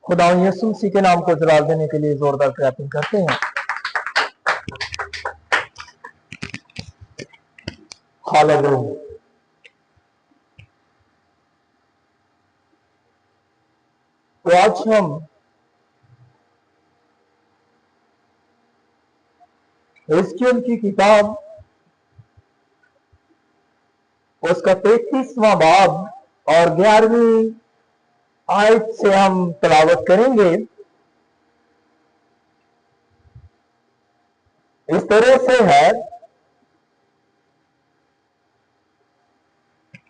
खुदा यीशु मसीह के नाम को जलाल देने के लिए जोरदार क्लैपिंग करते हैं। हालेलुया। तो आज हम हिजकिय्याह की किताब उसका 33वां बाब और 11वीं आयत से हम तिलावत करेंगे। इस तरह से है,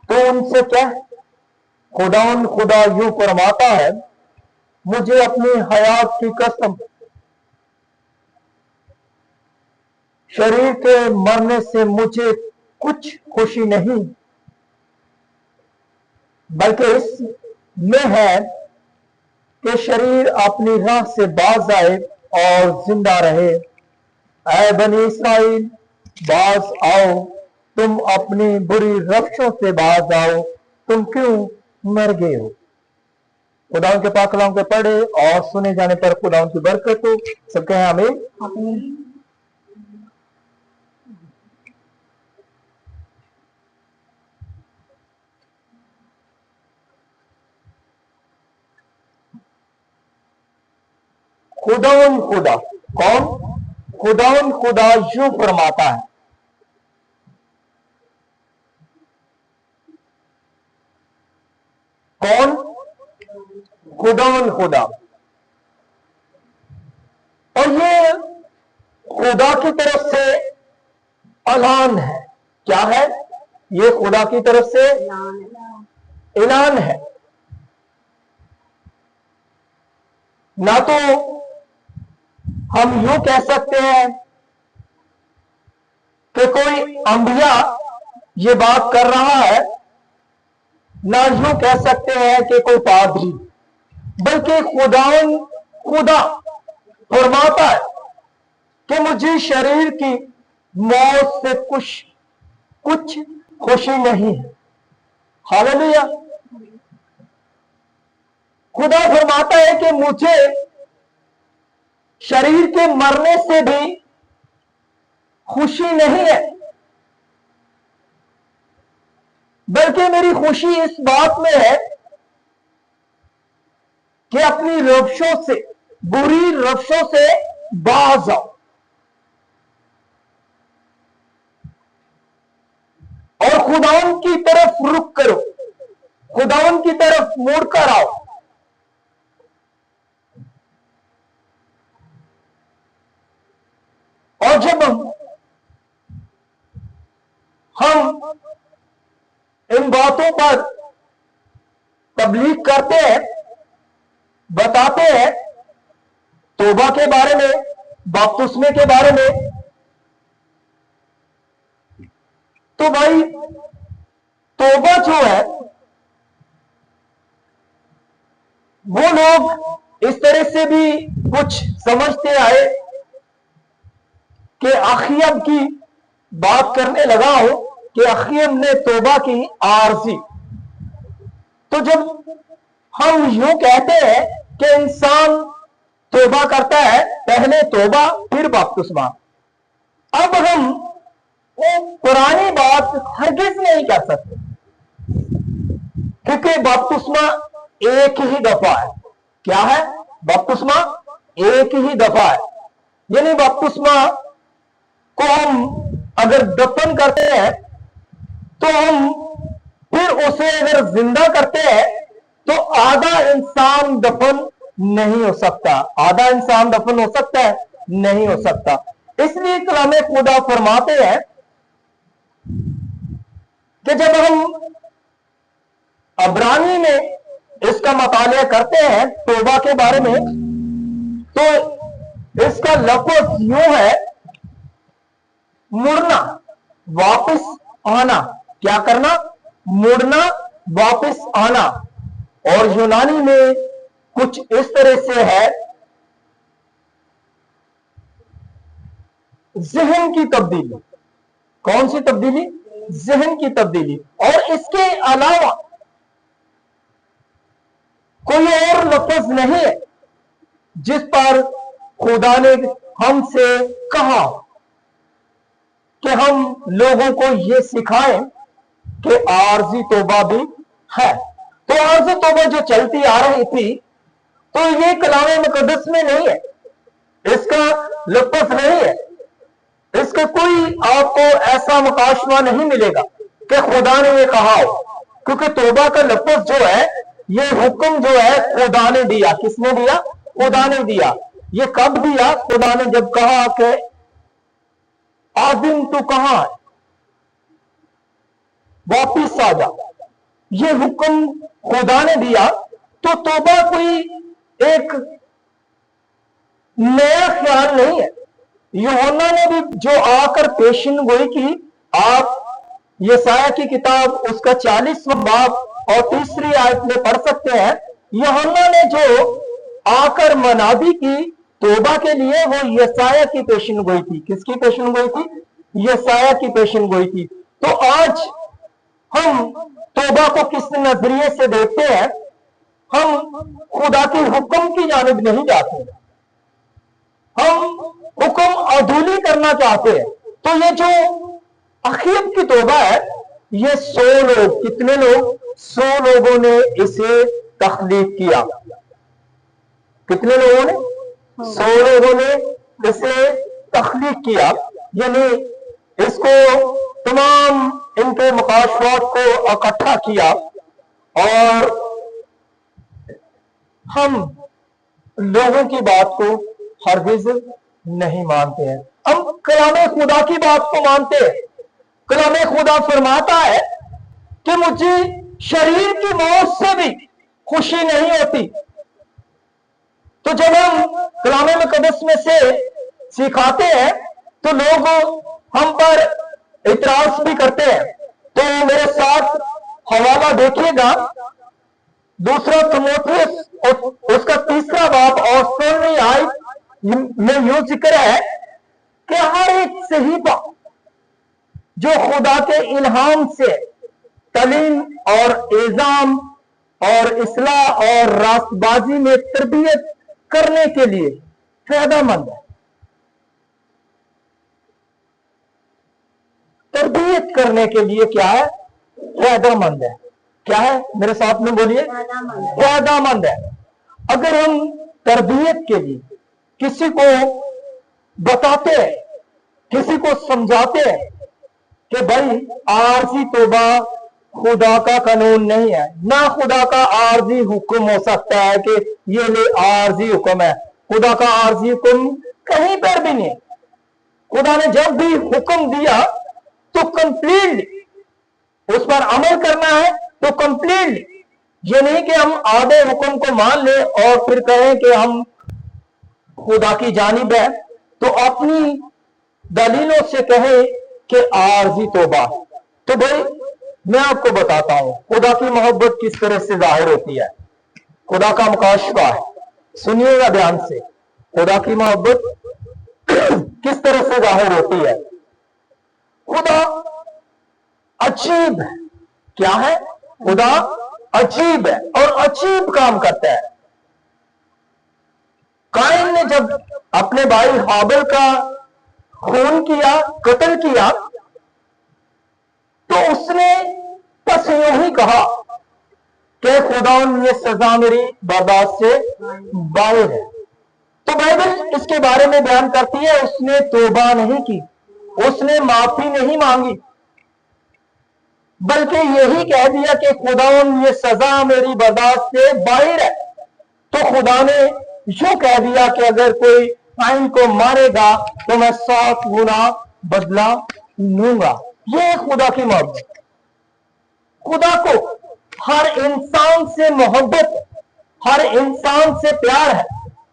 तो उनसे क्या खुदा यूं फरमाता है, मुझे अपनी हयात की कसम, शरीर के मरने से मुझे कुछ खुशी नहीं, बल्कि इसमें है कि शरीर अपनी राह से बाज आए और जिंदा रहे। ऐ बनी इस्राएल, बाज आओ, तुम अपनी बुरी रफ्शों से बाज आओ, तुम क्यों मर गए हो। खुदा के पाक कलाम के पढ़े और सुने जाने पर खुदा की बरकत हो। सब कहें आमीन। खुदा कौन? खुदा यूं फरमाता है, कौन? खुदा। और ये खुदा की तरफ से ऐलान है। क्या है ये? खुदा की तरफ से ऐलान है। ना तो हम यूं कह सकते हैं कि कोई अंबिया ये बात कर रहा है, ना यूं कह सकते हैं कि कोई पादरी, बल्कि खुदा फरमाता है कि मुझे शरीर की मौत से कुछ खुशी नहीं है। हालेलुया। खुदा फरमाता है कि मुझे शरीर के मरने से भी खुशी नहीं है, बल्कि मेरी खुशी इस बात में है कि अपनी रफ्शों से, बुरी रफ्शों से बाज आओ और खुदावन की तरफ रुख करो, खुदावन की तरफ मुड़ कर आओ। और जब हम इन बातों पर तबलीग करते हैं, बताते हैं तौबा के बारे में, बपतिस्मे के बारे में, तो भाई तौबा जो है वो लोग इस तरह से भी कुछ समझते आए कि अखियब की बात करने लगा हो कि अखियब ने तौबा की आरजी। तो जब हम यूं कहते हैं कि इंसान तौबा करता है, पहले तौबा फिर बपतिस्मा, अब हम वो पुरानी बात हरगिज नहीं कर सकते, क्योंकि बपतिस्मा एक ही दफा है। क्या है? बपतिस्मा एक ही दफा है। यानी बपतिस्मा को हम अगर दफन करते हैं तो हम फिर उसे अगर जिंदा करते हैं तो आधा इंसान दफन नहीं हो सकता। आधा इंसान दफन हो सकता है? नहीं हो सकता। इसलिए कलाम खुदा फरमाते हैं कि जब हम अब्रानी में इसका मुतालिया करते हैं तौबा के बारे में, तो इसका लफ्ज यूं है, मुड़ना, वापस आना। क्या करना? मुड़ना, वापस आना। और यूनानी में कुछ इस तरह से है, ज़हन की तब्दीली। कौन सी तब्दीली? ज़हन की तब्दीली। और इसके अलावा कोई और लफ्ज नहीं है जिस पर खुदा ने हमसे कहा कि हम लोगों को ये सिखाएं कि आरजी तौबा भी है। तो आरजी तौबा जो चलती आ रही थी, तो ये कलाम मुकद्दस में नहीं है, इसका लफ्ज नहीं है, इसका कोई आपको ऐसा मुकाशवा नहीं मिलेगा कि खुदा ने ये कहा हो, क्योंकि तौबा का लफ्ज जो है, ये हुक्म जो है खुदा ने दिया। किसने दिया? खुदा ने दिया। ये कब दिया? खुदा ने जब कहा कि आदिम तू कहां है, वापिस आ जा। ये हुक्म खुदा ने दिया। तो तौबा कोई एक नया ख्याल नहीं है। यूहन्ना ने भी जो आकर पेशन गोई की, आप यसाया की किताब उसका 40वां बाब और 3री आयत में पढ़ सकते हैं। यूहन्ना ने जो आकर मनादी की तौबा के लिए, वो यसाया की पेशन गोई थी। किसकी पेशन गोई थी? यसाया की पेशन गोई थी। तो आज हम तौबा को किस नजरिए से देखते हैं? हम खुदा के हुक्म की जानिब नहीं जाते, हम हुक्म अधूली करना चाहते हैं। तो ये जो अखीब की तौबा है, ये 100 लोग, कितने लोग? 100 लोगों ने इसे तख्लीक किया। कितने लोगों ने? 100 लोगों ने इसे तख्लीक किया, यानी इसको तमाम इनके मुकाशवात को इकट्ठा किया। और हम लोगों की बात को हरगिज नहीं मानते हैं, हम कलाम खुदा की बात को मानते हैं। कलाम खुदा फरमाता है कि मुझे शरीर की मौत से भी खुशी नहीं होती। तो जब हम कलाम मुकद्दस में से सिखाते हैं, तो लोग हम पर इतराज भी करते हैं। तो मेरे साथ हवाला देखिएगा, 2 तीमुथियुस उसका 3रा बाब और 16वीं आयत में यूं जिक्र है कि हर एक सहीफा जो खुदा के इल्हाम से तालीम और इल्जाम और इस्लाह और रास्तबाजी में तरबियत करने के लिए फायदेमंद है। तरबियत करने के लिए क्या है? फायदेमंद है। क्या है? मेरे साथ में बोलिए, फायदेमंद है। अगर हम तरबियत के लिए किसी को बताते हैं, किसी को समझाते हैं कि भाई आरजी तौबा खुदा का कानून नहीं है, ना खुदा का आरजी हुक्म हो सकता है कि ये ले आरजी हुक्म है। खुदा का आरजी हुक्म कहीं पर भी नहीं। खुदा ने जब भी हुक्म दिया तो कंप्लीटली उस पर अमल करना है, तो कंप्लीटली। ये नहीं कि हम आधे हुक्म को मान लें और फिर कहें कि हम खुदा की जानिब है, तो अपनी दलीलों से कहें कि आरजी तौबा। तो भाई मैं आपको बताता हूं खुदा की मोहब्बत किस तरह से जाहिर होती है। खुदा का मुकाशफा है, सुनिएगा ध्यान से। खुदा की मोहब्बत किस तरह से जाहिर होती है? खुदा अजीब है। क्या है? खुदा अजीब है और अजीब काम करता है। काइन ने जब अपने भाई हाबिल का खून किया, कत्ल किया, तो उसने बस यूं ही कहा कि खुदा ये सजा मेरी बर्दाश्त से बाहर है। तो बाइबल इसके बारे में बयान करती है, उसने तौबा नहीं की, उसने माफी नहीं मांगी, बल्कि यही कह दिया कि खुदा ये सजा मेरी बर्दाश्त से बाहर है। तो खुदा ने यूं कह दिया कि अगर कोई काइन को मारेगा तो मैं 7 गुना बदला लूंगा। ये खुदा की मोहब्बत। खुदा को हर इंसान से मोहब्बत, हर इंसान से प्यार है,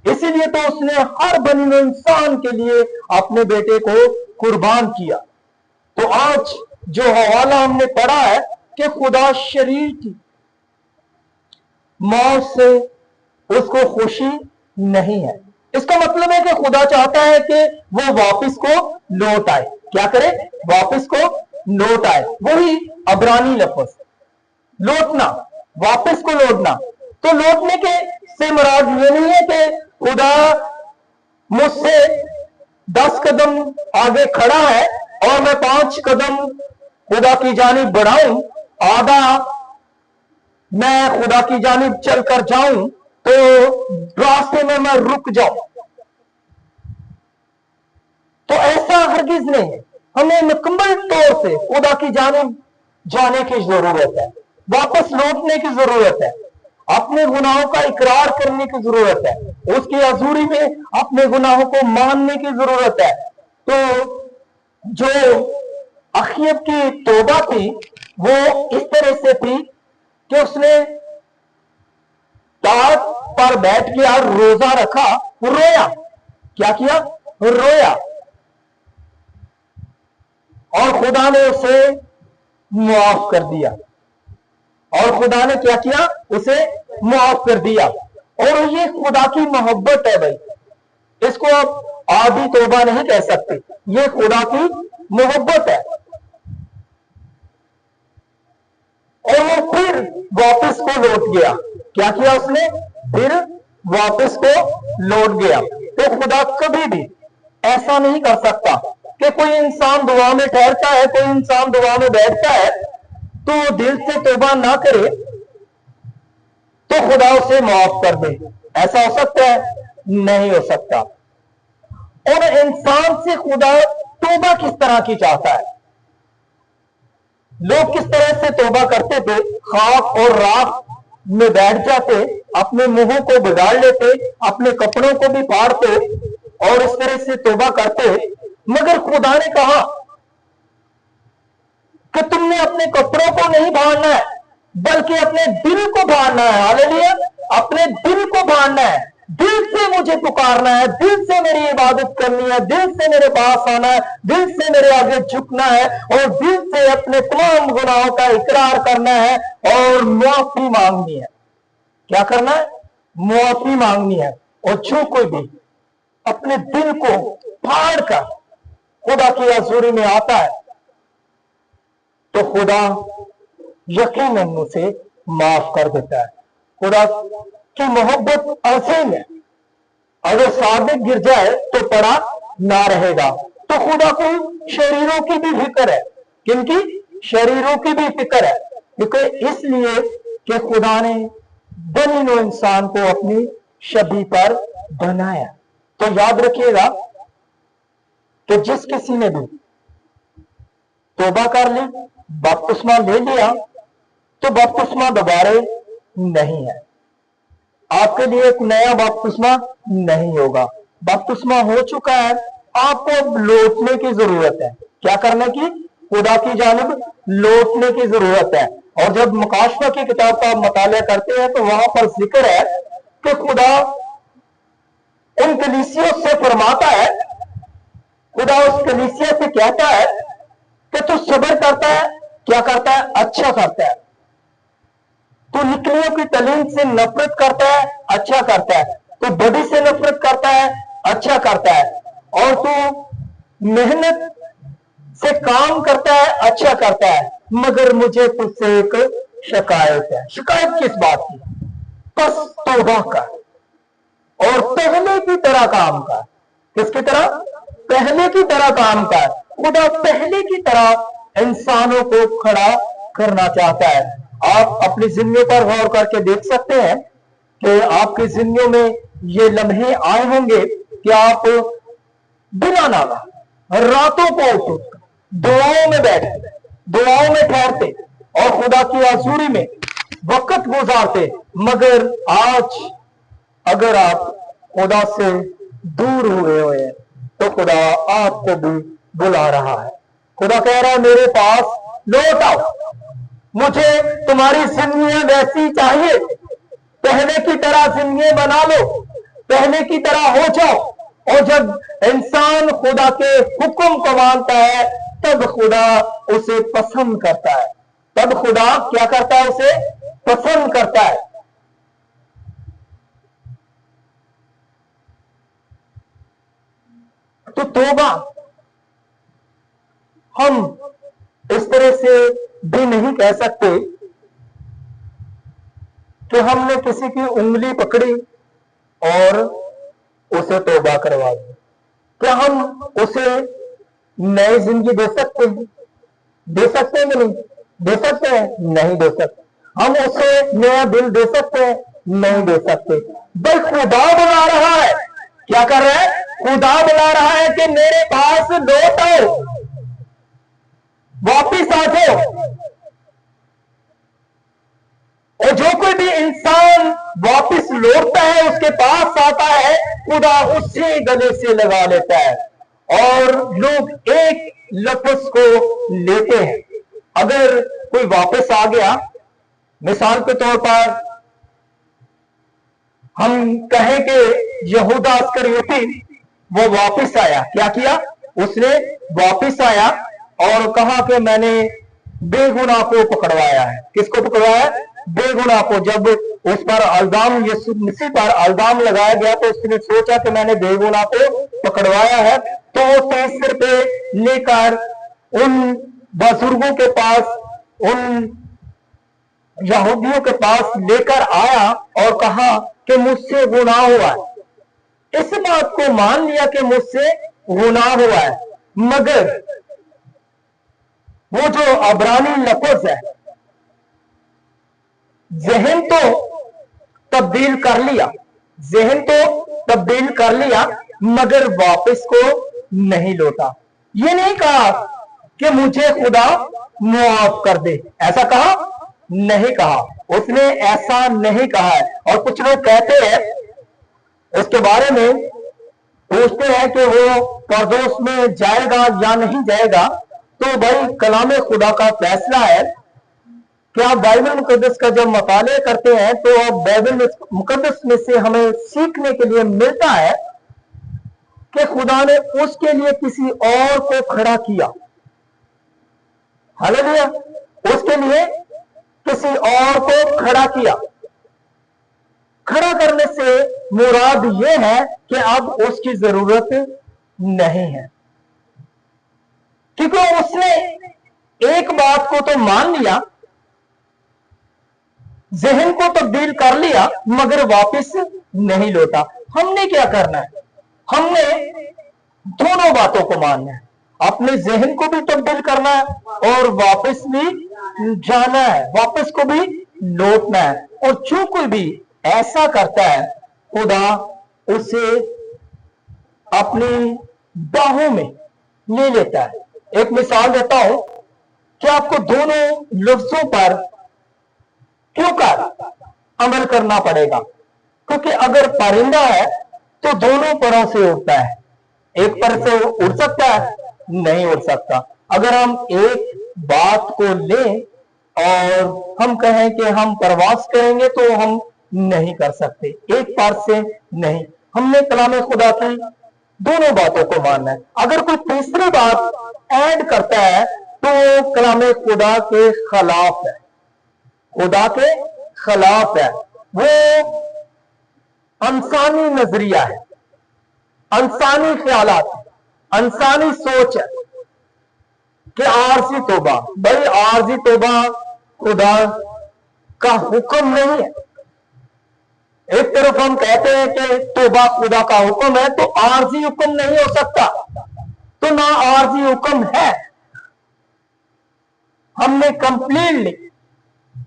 इसीलिए तो उसने हर बनी इंसान के लिए अपने बेटे को कुर्बान किया। तो आज जो हवाला हमने पढ़ा है कि खुदा शरीर की मौत से उसको खुशी नहीं है, इसका मतलब है कि खुदा चाहता है कि वो वापस को लौट आए। क्या करे? वापस को लौट आए। वही अबरानी लफ्ज लौटना, वापस को लौटना। तो लौटने के से मुराद ये नहीं है कि खुदा मुझसे 10 कदम आगे खड़ा है और मैं 5 कदम खुदा की जानिब बढ़ाऊं, आधा मैं खुदा की जानिब चलकर जाऊं तो रास्ते में मैं रुक जाऊं। तो ऐसा हरगिज नहीं है। हमें मुकम्मल तौर से खुदा की जानिब जाने की जरूरत है, वापस लौटने की जरूरत है, अपने गुनाहों का इकरार करने की जरूरत है, उसकी हजूरी में अपने गुनाहों को मानने की जरूरत है। तो जो अखीब की तौबा थी वो इस तरह से थी कि उसने टाट पर बैठ गया, रोजा रखा, रोया। क्या किया? रोया। और खुदा ने उसे मुआफ कर दिया। और खुदा ने क्या किया? उसे मुआफ कर दिया। और ये खुदा की मोहब्बत है भाई, इसको आप आधी तौबा नहीं कह सकते, ये खुदा की मोहब्बत है। और वो फिर वापस को लौट गया। क्या किया उसने? फिर वापस को लौट गया। तो खुदा कभी भी ऐसा नहीं कर सकता कि कोई इंसान दुआ में ठहरता है, कोई इंसान दुआ में बैठता है तो दिल से तौबा ना करे तो खुदा उसे माफ कर दे। ऐसा हो सकता है? नहीं हो सकता। और इंसान से खुदा तौबा किस तरह की चाहता है? लोग किस तरह से तौबा करते थे? खाक और राख में बैठ जाते, अपने मुंहों को बिगाड़ लेते, अपने कपड़ों को भी फाड़ते और इस तरह से तौबा करते। मगर खुदा ने कहा कि तुमने अपने कपड़ों को नहीं फाड़ना है, बल्कि अपने दिल को फाड़ना है। हालेलुया! अपने दिल को फाड़ना है, दिल से मुझे पुकारना है, दिल से मेरी इबादत करनी है, दिल से मेरे पास आना है, दिल से मेरे आगे झुकना है और दिल से अपने तमाम गुनाहों का इकरार करना है और मुआफी मांगनी है। क्या करना है? मुआफी मांगनी है। और जो कोई भी अपने दिल को फाड़ कर खुदा की हजूरी में आता है तो खुदा यकीनन उसे माफ कर देता है। खुदा की मोहब्बत असीम है। अगर सादिक गिर जाए तो पड़ा ना रहेगा। तो खुदा को शरीरों की भी फिक्र है। किनकी? शरीरों की भी फिक्र है। क्योंकि इसलिए कि खुदा ने बनी इंसान को अपनी शबीह पर बनाया। तो याद रखिएगा कि जिस किसी ने भी तौबा कर ली, बपतिस्मा ले लिया, तो बपतिस्मा दोबारा नहीं है। आपके लिए एक नया बपतिस्मा नहीं होगा। बपतिस्मा हो चुका है, आपको अब लौटने की जरूरत है। क्या करने की? खुदा की जानिब लौटने की जरूरत है। और जब मुकाशफा की किताब का मुताला करते हैं तो वहां पर जिक्र है कि खुदा उन कलीसियों से फरमाता है, खुदा उस कलीसिया से कहता है कि तू सब्र करता है, क्या करता है? अच्छा करता है। तू निकलियों की तलीम से नफरत करता है, अच्छा करता है। तू बदी से नफरत करता है, अच्छा करता है। और तू मेहनत से काम करता है, अच्छा करता है। मगर मुझे तुझसे एक शिकायत है। शिकायत किस बात की? बस तौबा कर और पहले की तरह काम कर। किसकी तरह? पहले की तरह काम कर। खुदा पहले की तरह इंसानों को खड़ा करना चाहता है। आप अपनी जिंदगी पर गौर करके देख सकते हैं कि आपकी जिंदगियों में ये लम्हे आए होंगे कि आप बिना नागा रातों को उठ दुआओं में बैठते, दुआओं में ठहरते और खुदा की हजूरी में वक्त गुजारते। मगर आज अगर आप खुदा से दूर हुए हुए हैं तो खुदा आपको भी बुला रहा है। खुदा कह रहा है, मेरे पास लौट आओ, मुझे तुम्हारी जिंदगी वैसी चाहिए। पहले की तरह जिंदगी बना लो, पहले की तरह हो जाओ। और जब इंसान खुदा के हुक्म को मानता है तब खुदा उसे पसंद करता है। तब खुदा क्या करता है? उसे पसंद करता है। तो तौबा हम इस तरह से भी नहीं कह सकते कि हमने किसी की उंगली पकड़ी और उसे तौबा करवा दी, क्या हम उसे नई जिंदगी दे सकते हैं? दे सकते हैं कि नहीं दे सकते हैं? नहीं दे सकते। हम उसे नया दिल दे सकते हैं? नहीं दे सकते। भाई खुदा बुला रहा है, क्या कर रहा है? खुदा बुला रहा है कि मेरे पास लौट आओ, वापिस आ जाओ। और जो कोई भी इंसान वापिस लौटता है, उसके पास आता है, खुदा उससे गले से लगा लेता है और लोग एक लफ्ज को लेते हैं। अगर कोई वापस आ गया, मिसाल के तौर पर हम कहें कि यहूदा अस्करियोती वो वापस आया, क्या किया? उसने वापस आया और कहा कि मैंने बेगुनाह को पकड़वाया है। किसको पकड़वाया? बेगुनाह को। जब उस पर अल्जाम, यीशु मसीह पर अल्जाम लगाया गया तो उसने सोचा कि मैंने बेगुनाह को पकड़वाया है, तो वो सिर पे लेकर उन बुजुर्गों के पास, उन यहूदियों के पास लेकर आया और कहा कि मुझसे गुनाह हुआ है। इस बात को मान लिया कि मुझसे गुनाह हुआ है, मगर वो जो अब्रानी लफ्ज है, जहन तो तब्दील कर लिया, जहन तो तब्दील कर लिया, मगर वापस को नहीं लौटा। ये नहीं कहा कि मुझे खुदा मुआफ कर दे, ऐसा कहा नहीं कहा, उसने ऐसा नहीं कहा है। और कुछ लोग कहते हैं, उसके बारे में पूछते हैं कि वो परदोस में जाएगा या नहीं जाएगा। तो भाई कलाम खुदा का फैसला है कि आप बाइबल मुकद्दस का जब मताले करते हैं तो अब बाइबल मुकद्दस में से हमें सीखने के लिए मिलता है कि खुदा ने उसके लिए किसी और को खड़ा किया। हालेलुया, उसके लिए किसी और को खड़ा किया। खड़ा करने से मुराद यह है कि अब उसकी जरूरत नहीं है, क्योंकि उसने एक बात को तो मान लिया, जहन को तब्दील कर लिया, मगर वापस नहीं लौटा। हमने क्या करना है? हमने दोनों बातों को मानना है, अपने जहन को भी तब्दील करना है और वापस भी जाना है, वापस को भी लौटना है। और जो कोई भी ऐसा करता है, खुदा उसे अपनी बाहों में ले लेता है। एक मिसाल देता हूं कि आपको दोनों लफ्जों पर क्यों कर अमल करना पड़ेगा, क्योंकि अगर परिंदा है तो दोनों परों से उड़ता है, एक पर से उड़ सकता है? नहीं उड़ सकता। अगर हम एक बात को लें और हम कहें कि हम प्रवास करेंगे तो हम नहीं कर सकते, एक पर से नहीं। हमने कलाम खुदा की दोनों बातों को मानना है। अगर कोई तीसरी बात ऐड करता है तो कलाम खुदा के खिलाफ है, खुदा के खिलाफ है। वो इंसानी नजरिया है, इंसानी ख्यालात, इंसानी सोच है कि आरजी तोबा। भाई आरजी तोबा खुदा का हुक्म नहीं है। एक तरफ हम कहते हैं कि तोबा खुदा का हुक्म है, तो आरजी हुक्म नहीं हो सकता, तो ना आरजी हुक्म है। हमने कंप्लीटली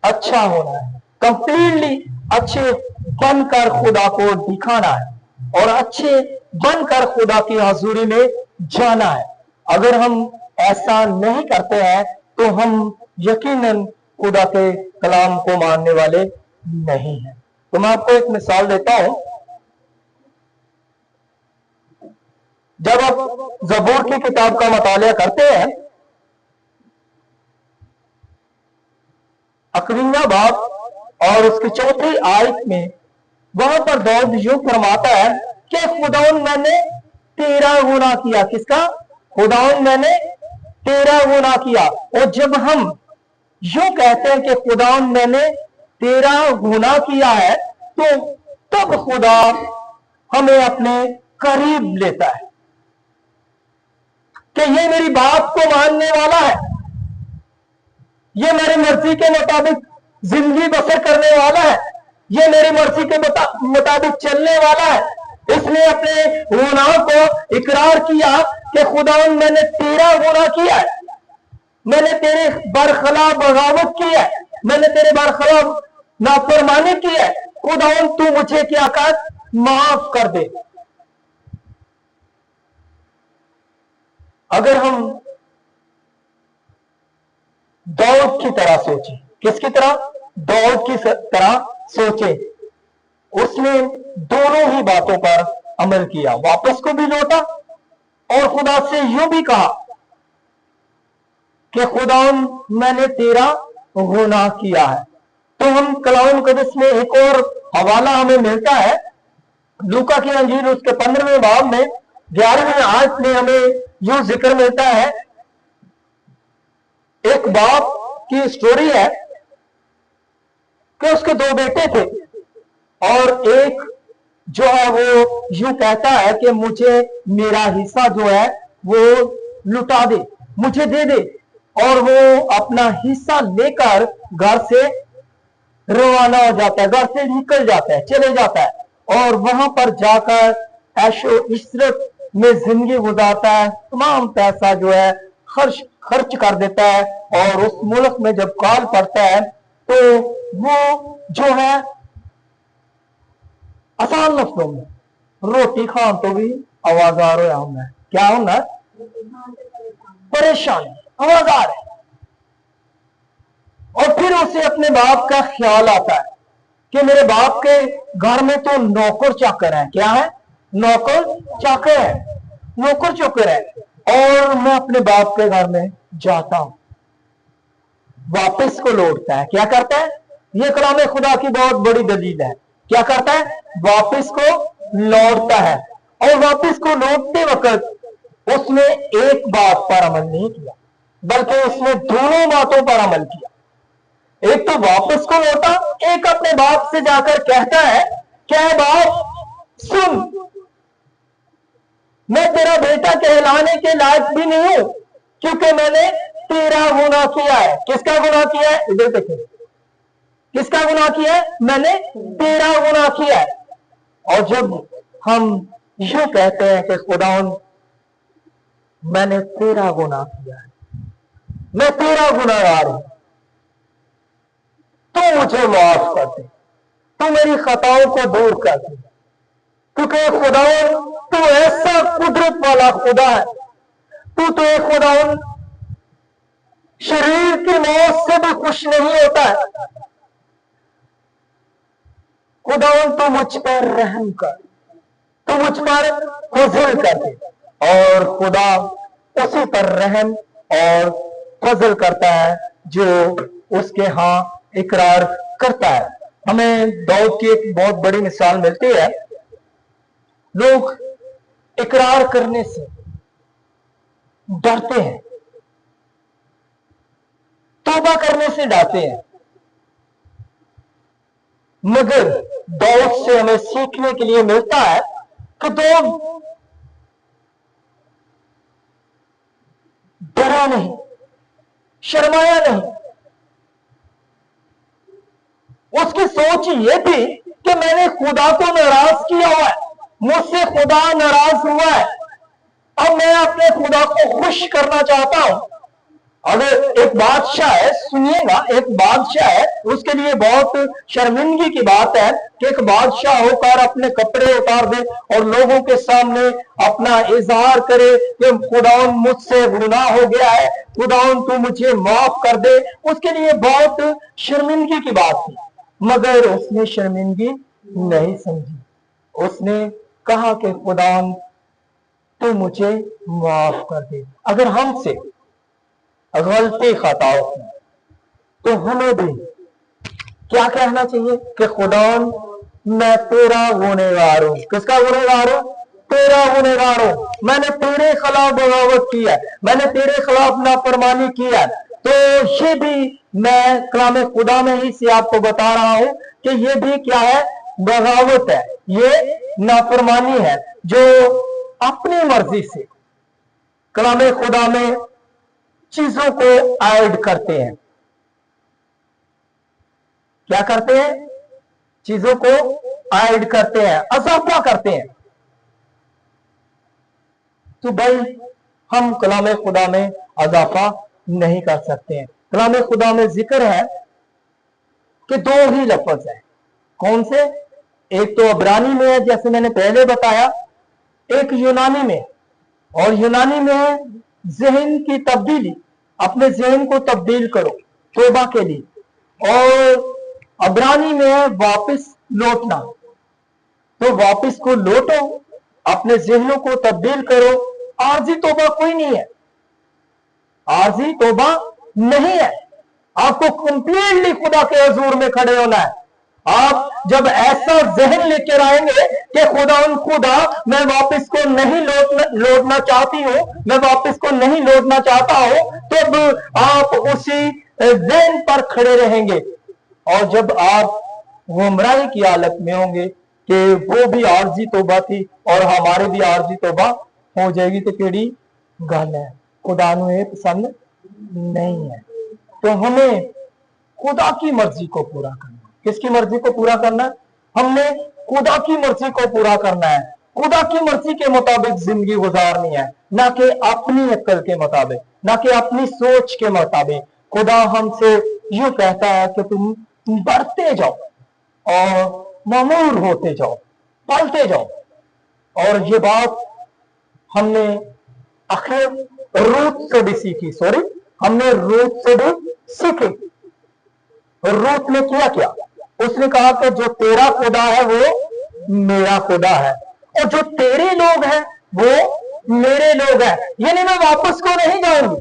अच्छा होना है, कंप्लीटली अच्छे बनकर खुदा को दिखाना है और अच्छे बनकर खुदा की हजूरी में जाना है। अगर हम ऐसा नहीं करते हैं तो हम यकीनन खुदा के कलाम को मानने वाले नहीं हैं। तो मैं आपको एक मिसाल देता हूं। जब आप ज़बूर की किताब का मुतालिया करते हैं, अकरीना बाब और उसकी चौथी आयत में वहां पर दाऊद यूं फरमाता है कि खुदाउन मैंने 13 गुना किया। किसका? खुदाउन मैंने 13 गुना किया। और जब हम यूं कहते हैं कि खुदाउन मैंने 13 गुना किया है, तो तब खुदा हमें अपने करीब लेता है कि ये मेरी बात को मानने वाला है, ये मेरी मर्जी के मुताबिक जिंदगी बसर करने वाला है, ये मेरी मर्जी के मुताबिक चलने वाला है। इसने अपने गुनाह को इकरार किया कि खुदावन मैंने तेरा गुनाह किया है, मैंने तेरे बरखिलाफ बगावत की है, मैंने तेरे बरखिलाफ नाफरमानी की है, खुदावन तू मुझे क्या कर, माफ कर दे। अगर हम दाऊद की तरह सोचें, किसकी तरह? दाऊद की तरह सोचें, उसने दोनों ही बातों पर अमल किया, वापस को भी लौटा और खुदा से यूं भी कहा कि खुदा मैंने तेरा गुनाह किया है। तो हम कलाम मुकद्दस में एक और हवाला हमें मिलता है, लूका की अंजील उसके 15वें बाब में 11वें आयत में हमें यूं जिक्र मिलता है। एक बाप की स्टोरी है कि उसके दो बेटे थे और एक जो है वो यूं कहता है कि मुझे मेरा हिस्सा जो है वो लुटा दे, मुझे दे दे, और वो अपना हिस्सा लेकर घर से रवाना हो जाता है, घर से निकल जाता है, चले जाता है और वहां पर जाकर ऐशो इशरत में जिंदगी गुजारता है, तमाम पैसा जो है खर्च कर देता है और उस मुल्क में जब कॉल पड़ता है तो वो जो है आसान लफ्जों में रोटी खान तो भी आवाजार होया होना, क्या होना, परेशान, आवाजार है। और फिर उसे अपने बाप का ख्याल आता है कि मेरे बाप के घर में तो नौकर चाकर है, क्या है, नौकर चाकर है, नौकर चाकर है, और मैं अपने बाप के घर में जाता हूं। वापस को लौटता है, क्या करता है, ये कलाम खुदा की बहुत बड़ी दलील है, क्या करता है, वापस को लौटता है और वापस को लौटते वक्त उसने एक बात पर अमल नहीं किया बल्कि उसने दोनों बातों पर अमल किया। एक तो वापस को लौटा, एक अपने बाप से जाकर कहता है, क्या बाप सुन, मैं तेरा बेटा कहलाने के लायक भी नहीं हूं क्योंकि मैंने तेरा गुनाह किया है। किसका गुनाह किया है, इधर देखो, किसका गुनाह किया है, मैंने तेरा गुनाह किया है। और जब हम यूं कहते हैं कि खुदावन मैंने तेरा गुनाह किया है, मैं तेरा गुनाहगार हूं, तो मुझे माफ कर दे, तो मेरी खताओं को दूर कर दे, क्योंकि खुदावन तू ऐसा कुदरत वाला खुदा है, तू तो एक खुदावन शरीर की मौत से भी खुश नहीं होता है। खुदावन तू मुझ पर रहम कर, तू मुझ पर फजल कर दे। और खुदा उसी पर रहम और फजल करता है जो उसके हां इकरार करता है। हमें दाऊद की एक बहुत बड़ी मिसाल मिलती है। लोग इकरार करने से डरते हैं, तौबा करने से डरते हैं, मगर दाऊद से हमें सीखने के लिए मिलता है कि दाऊद डरा नहीं, शर्माया नहीं। उसकी सोच ये थी कि मैंने खुदा को नाराज किया हुआ है, मुझसे खुदा नाराज हुआ है, अब मैं अपने खुदा को खुश करना चाहता हूं। अगर एक बादशाह है, सुनिएगा, एक बादशाह है, उसके लिए बहुत शर्मिंदगी की बात है कि एक बादशाह होकर अपने कपड़े उतार दे और लोगों के सामने अपना इजहार करे कि खुदावन मुझसे गुनाह हो गया है, खुदावन तू मुझे माफ कर दे। उसके लिए बहुत शर्मिंदगी की बात थी, मगर उसने शर्मिंदगी नहीं समझी। उसने कहा कि खुदावन तू मुझे माफ कर दे। अगर हमसे गलती खताओं तो हमें भी क्या कहना चाहिए कि खुदावन मैं तेरा गुनहगार हूं। किसका गुनहगार हूं? तेरा गुनहगार हूं। मैंने तेरे खिलाफ बगावत की है, मैंने तेरे खिलाफ नाफरमानी की है। तो ये भी मैं कलाम खुदा में ही से आपको बता रहा हूं कि ये भी क्या है, बगावत है, ये नाफरमानी है जो अपनी मर्जी से कलाम खुदा में चीजों को ऐड करते हैं। क्या करते हैं? चीजों को ऐड करते हैं, अजाफा करते हैं। तो भाई हम कलाम खुदा में अजाफा नहीं कर सकते हैं। कलाम खुदा में जिक्र है कि दो ही लफ्ज है। कौन से? एक तो अब्रानी में है जैसे मैंने पहले बताया, एक यूनानी में। और यूनानी में है जहन की तब्दीली, अपने जहन को तब्दील करो तौबा के लिए। और अब्रानी में है वापस लौटना, तो वापस को लौटो, अपने जहनों को तब्दील करो। आरजी तौबा कोई नहीं है, आरजी तौबा नहीं है। आपको कंप्लीटली खुदा के हुजूर में खड़े होना है। आप जब ऐसा जहन लेकर आएंगे कि खुदा मैं वापस को नहीं लौटना चाहती हूं, मैं वापस को नहीं लौटना चाहता हूं, तब आप उसी जहन पर खड़े रहेंगे। और जब आप गुमराही की हालत में होंगे कि वो भी आरजी तौबा थी और हमारे भी आरजी तौबा हो जाएगी, तो केड़ी गल है, खुदा नूं ये पसंद नहीं है। तो हमें खुदा की मर्जी को पूरा करना है। किसकी मर्जी को पूरा करना है? हमने खुदा की मर्जी को पूरा करना है। खुदा की मर्जी के मुताबिक जिंदगी गुजारनी है, ना कि अपनी अक्ल के मुताबिक, ना कि अपनी सोच के मुताबिक। खुदा हमसे यूं कहता है कि तुम बढ़ते जाओ और मामूर होते जाओ, पलते जाओ। और ये बात हमने आखिर रूत से भी सीखी, हमने रूत से भी सीखी। रूत ने क्या? उसने कहा कि जो तेरा खुदा है वो मेरा खुदा है, और जो तेरे लोग हैं वो मेरे लोग हैं। यानी मैं वापस को नहीं जाऊंगी।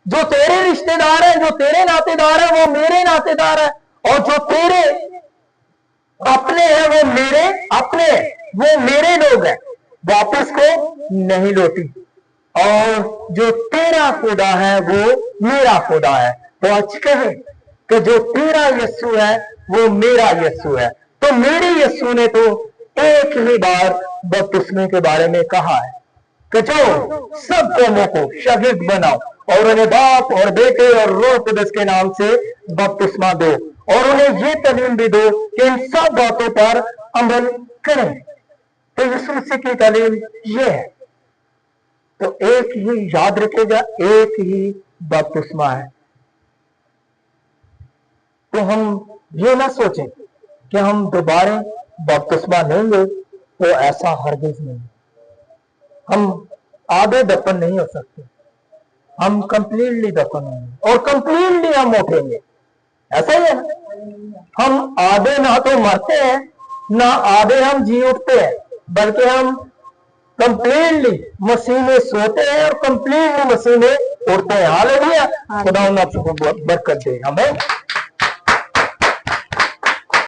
जो तेरे रिश्तेदार हैं, जो तेरे नातेदार हैं, वो मेरे नातेदार हैं, और जो तेरे अपने हैं वो मेरे अपने, वो मेरे लोग हैं। वापस को नहीं लौटी। और जो तेरा खुदा है वो मेरा खुदा है। तो आज कहे कि जो तेरा यस्सु है वो मेरा यस्सु है। तो मेरे यस्सु ने तो एक ही बार बपतिस्मे के बारे में कहा है कि जो सब कौमों को शागिर्द बनाओ और उन्हें बाप और बेटे और रूह कुदस के नाम से बपतिस्मा दो, और उन्हें ये तालीम भी दो कि इन सब बातों पर अमल करें। तो यीशु मसीह की तालीम ये है। तो एक ही याद रखेगा, एक ही बपतिस्मा है। तो हम ये ना सोचें कि हम दोबारा बपतिस्मा लेंगे, तो ऐसा हरगिज नहीं। हम आधे दफन नहीं हो सकते, हम कंप्लीटली दफन होंगे और कंप्लीटली हम उठेंगे। ऐसा ही है ना? हम आधे ना तो मरते हैं, ना आधे हम जी उठते हैं, बल्कि हम कंप्लीटली मसीह में सोते हैं और कंप्लीटली मसीह में उठते हैं। हालेलुया, खुदा आपको बरकत दे। हमें